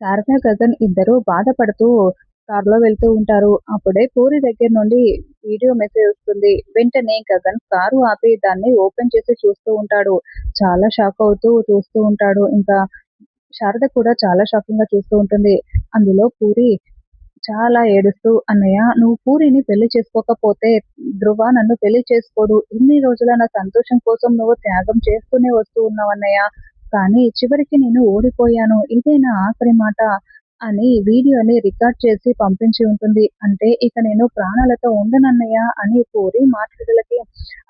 శారద, గగన్ ఇద్దరూ బాధపడుతూ కారులో వెళ్తూ ఉంటారు. అప్పుడే పూరి దగ్గర నుండి వీడియో మెసేజ్ వస్తుంది. వెంటనే గగన్ కారు ఆపి దాన్ని ఓపెన్ చేసి చూస్తూ ఉంటాడు. చాలా షాక్ అవుతూ చూస్తూ ఉంటాడు. ఇంకా శారద కూడా చాలా షాకింగ్‌గా చూస్తూ ఉంటుంది. అందులో పూరి చాలా ఏడుస్తూ, "అన్నయ్య, నువ్వు పూరిని పెళ్లి చేసుకోకపోతే ధ్రువ నన్ను పెళ్లి చేసుకోడు. ఇన్ని రోజుల నా సంతోషం కోసం నువ్వు త్యాగం చేస్తూనే వస్తూ ఉన్నావన్నయ్య. కానీ చివరికి నేను ఓడిపోయాను. ఇదే నా ఆఖరి మాట" అని వీడియోని రికార్డ్ చేసి పంపించి ఉంటుంది. అంటే ఇక నేను ప్రాణాలతో ఉండనన్నయ్య అని పూరి మాటలకి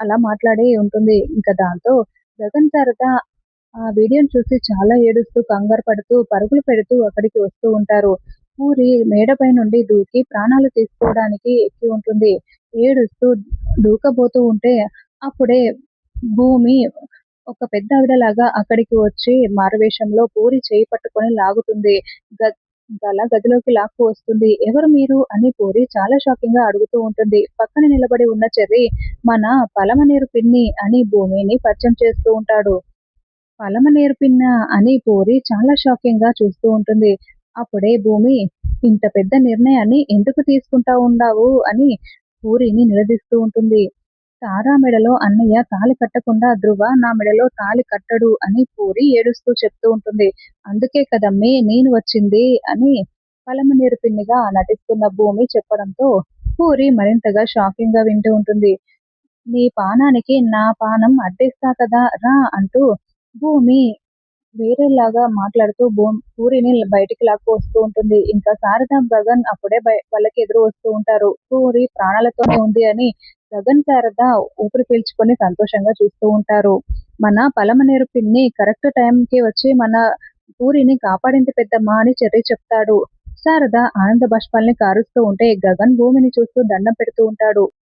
అలా మాట్లాడి ఉంటుంది. ఇంక దాంతో గగన్, శారద ఆ వీడియోని చూసి చాలా ఏడుస్తూ, కంగారు పడుతూ, పరుగులు పెడుతూ అక్కడికి వస్తూ ఉంటారు. పూరి మేడపై నుండి దూకి ప్రాణాలు తీసుకోవడానికి ఎక్కి ఉంటుంది. ఏడుస్తూ దూకబోతూ ఉంటే అప్పుడే భూమి ఒక పెద్దావిడలాగా అక్కడికి వచ్చి మారువేషంలో పూరి చేయి పట్టుకొని లాగుతుంది. గ అలా గదిలోకి లాక్కు వస్తుంది. "ఎవరు మీరు?" అని పూరి చాలా షాకింగ్‌గా అడుగుతూ ఉంటుంది. పక్కన నిలబడి ఉన్న చెర్రి, "మన పలమనేరు పిన్ని" అని భూమిని పరిచయం చేస్తూ ఉంటాడు. పలమనేరు పిన్న అని పూరి చాలా షాకింగ్‌గా చూస్తూ ఉంటుంది. అప్పుడే భూమి, "ఇంత పెద్ద నిర్ణయాన్ని ఎందుకు తీసుకుంటా ఉండావు?" అని పూరిని నిలదీస్తూ ఉంటుంది. "తారా మెడలో అన్నయ్య తాళి కట్టకుండా ధ్రువ నా మెడలో తాళి కట్టడు" అని పూరి ఏడుస్తూ చెప్తూ ఉంటుంది. "అందుకే కదమ్మీ నేను వచ్చింది" అని పలమనేరు పిన్నిగా నటిస్తున్న భూమి చెప్పడంతో పూరి మరింతగా షాకింగ్‌గా వింటూ ఉంటుంది. "నీ పానానికి నా పానం అడ్డేస్తా కదా రా" అంటూ భూమి వేరేలాగా మాట్లాడుతూ పూరిని బయటికి లాక్కు వస్తూ ఉంటుంది. ఇంకా శారద, గగన్ అప్పుడే వాళ్ళకి ఎదురు వస్తూ ఉంటారు. పూరి ప్రాణాలతోనే ఉంది అని గగన్, శారద ఊపిరి పీల్చుకొని సంతోషంగా చూస్తూ ఉంటారు. మన పలమనేరు పిన్ని కరెక్ట్ టైంకి వచ్చి మన పూరిని కాపాడింది పెద్దమ్మ అని చెర్రి చెప్తాడు. శారద ఆనంద బాష్పాల్ని కారుస్తూ ఉంటే గగన్ భూమిని చూస్తూ దండం పెడుతూ ఉంటాడు.